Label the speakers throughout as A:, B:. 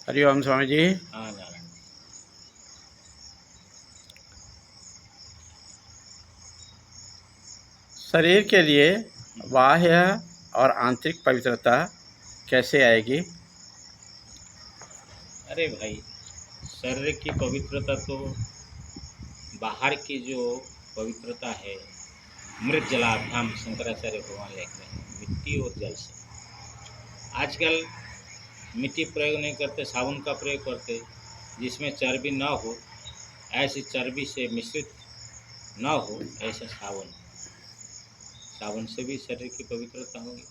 A: हरिओम स्वामी जी।
B: हाँ नारायण।
A: शरीर के लिए बाह्य और आंतरिक पवित्रता कैसे आएगी?
B: अरे भाई, शरीर की पवित्रता तो बाहर की जो पवित्रता है, मृत जलाभ्याम शंकराचार्य भगवान लिखते हैं, मिट्टी और जल से। आजकल मिट्टी प्रयोग नहीं करते, साबुन का प्रयोग करते, जिसमें चर्बी न हो, ऐसी चर्बी से मिश्रित न हो ऐसा साबुन। साबुन से भी शरीर की पवित्रता होगी।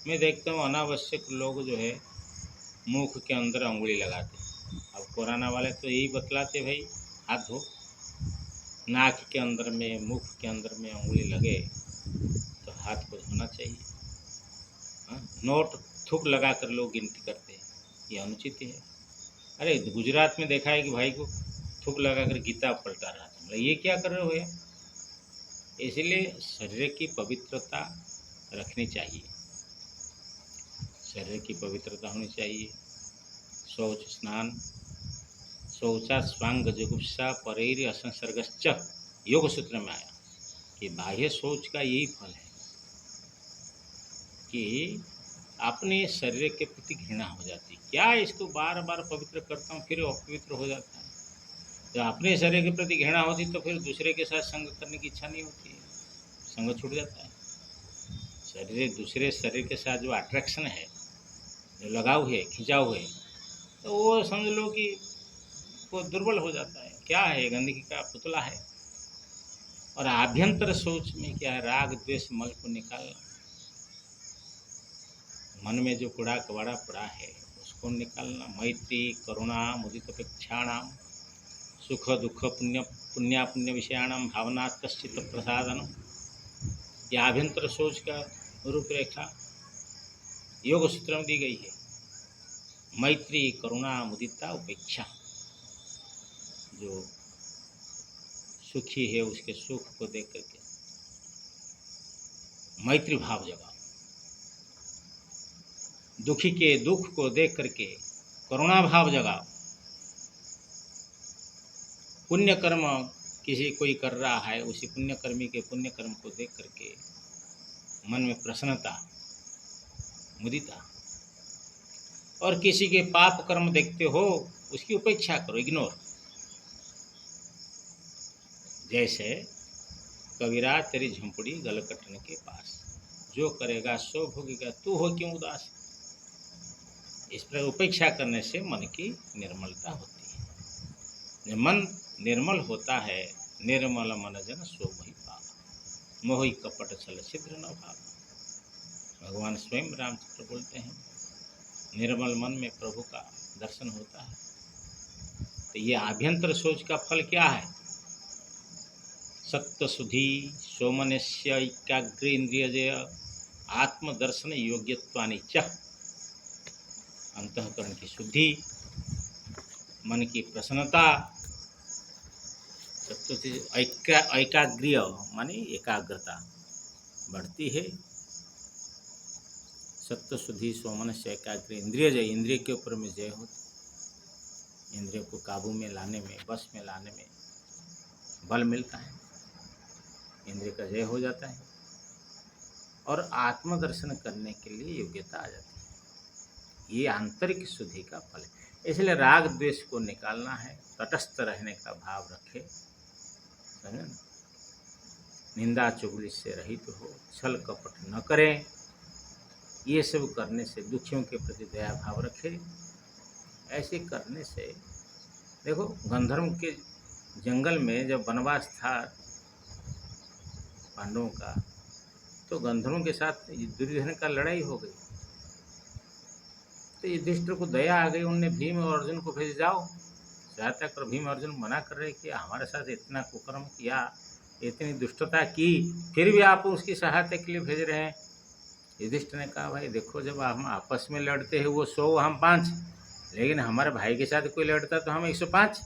B: मैं देखता हूँ अनावश्यक लोग जो है मुख के अंदर उंगली लगाते। अब कोरोना वाले तो यही बतलाते भाई, हाथ धो। नाक के अंदर में, मुख के अंदर में उंगली लगे तो हाथ को धोना चाहिए। हाँ? नोट थूक लगा कर लोग गिनती करते हैं, ये अनुचित है। अरे गुजरात में देखा है कि भाई को थूक लगा कर गीता पलटा रहा था, मतलब ये क्या कर रहे हो यार। इसलिए शरीर की पवित्रता रखनी चाहिए, शरीर की पवित्रता होनी चाहिए। शौच स्नान, शौचा स्वांग जुगुप्सा परेर असंसर्गश्च, योग सूत्र में आया कि बाह्य शौच का यही फल है कि अपने शरीर के प्रति घृणा हो जाती है। क्या इसको बार बार पवित्र करता हूँ फिर अपवित्र हो जाता है। जब अपने शरीर के प्रति घृणा होती तो फिर दूसरे के साथ संग करने की इच्छा नहीं होती है, संग छूट जाता है। शरीर, दूसरे शरीर के साथ जो अट्रैक्शन है, जो लगाव है, खिंचाव है, तो वो समझ लो कि वो दुर्बल हो जाता है। क्या है, गंदगी का पुतला है। और आभ्यंतर सोच में क्या है, राग द्वेष मल को निकालना। मन में जो कूड़ा कबाड़ा पड़ा है उसको निकालना। मैत्री करुणा मुदित अपेक्षाणाम सुख दुख पुण्य पुण्य विषयाणाम भावना कश्चित प्रसादनम, यह आभ्यंतर सोच का रूपरेखा योग सूत्र में दी गई है। मैत्री करुणा मुदिता उपेक्षा, जो सुखी है उसके सुख को देख करके मैत्री भाव जगाओ, दुखी के दुख को देख करके करुणा भाव जगाओ। पुण्य कर्म किसी कोई कर रहा है, उसी पुण्यकर्मी के पुण्य कर्म को देख करके मन में प्रसन्नता, मुदिता। और किसी के पाप कर्म देखते हो उसकी उपेक्षा करो, इग्नोर। जैसे कबीरा तेरी झोंपड़ी गल कटने के पास, जो करेगा सो भोगेगा, तू हो क्यों उदास। इस पर उपेक्षा करने से मन की निर्मलता होती है। जब मन निर्मल होता है, निर्मल मन जन सो मोहि पावा, मोहि कपट छल छिद्र न भावा। भगवान स्वयं रामचंद्र बोलते हैं, निर्मल मन में प्रभु का दर्शन होता है। तो ये आभ्यंतर सोच का फल क्या है? सत्य सुधि सोमनस्य एकाग्र इंद्रियजय आत्मदर्शन योग्यत्वानि च, अंतःकरण की शुद्धि, मन की प्रसन्नता। सत्य एकाग्र्य माने एकाग्रता बढ़ती है। सत्य शुद्धि सोमनस्य एकाग्र इंद्रिय जय, इंद्रिय के ऊपर में जय होती, इंद्रियों को काबू में लाने में, बस में लाने में बल मिलता है, इंद्रिय का जय हो जाता है और आत्मदर्शन करने के लिए योग्यता आ जाती है। ये आंतरिक शुद्धि का फल है। इसलिए राग द्वेष को निकालना है, तटस्थ रहने का भाव रखे, समझे ना। निंदा चुगली से रहित हो, छल कपट न करें, ये सब करने से, दुखियों के प्रति दया भाव रखे। ऐसे करने से देखो, गंधर्व के जंगल में जब वनवास था पांडवों का, तो गंधर्वों के साथ दुर्योधन का लड़ाई हो गई। तो युधिष्ठिर को दया आ गई, उनने भीम और अर्जुन को भेज, जाओ सहायता करो। भीम अर्जुन मना कर रहे कि हमारे साथ इतना कुकर्म किया, इतनी दुष्टता की, फिर भी आप उसकी सहायता के लिए भेज रहे हैं। युधिष्ठिर ने कहा, भाई देखो, जब हम आपस में लड़ते हैं वो 100 हम 5, लेकिन हमारे भाई के साथ कोई लड़ता तो हम 105।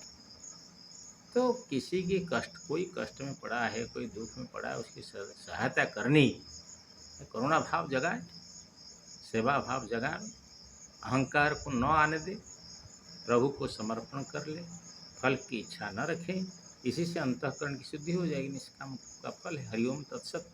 B: तो किसी की कष्ट, कोई कष्ट में पड़ा है, कोई दुख में पड़ा है, उसकी सहायता करनी, करुणा भाव जगाए, सेवा भाव जगाए, अहंकार को न आने दे, प्रभु को समर्पण कर ले, फल की इच्छा न रखे। इसी से अंतःकरण की शुद्धि हो जाएगी। निष्काम का फल है। हरिओम तत्सत।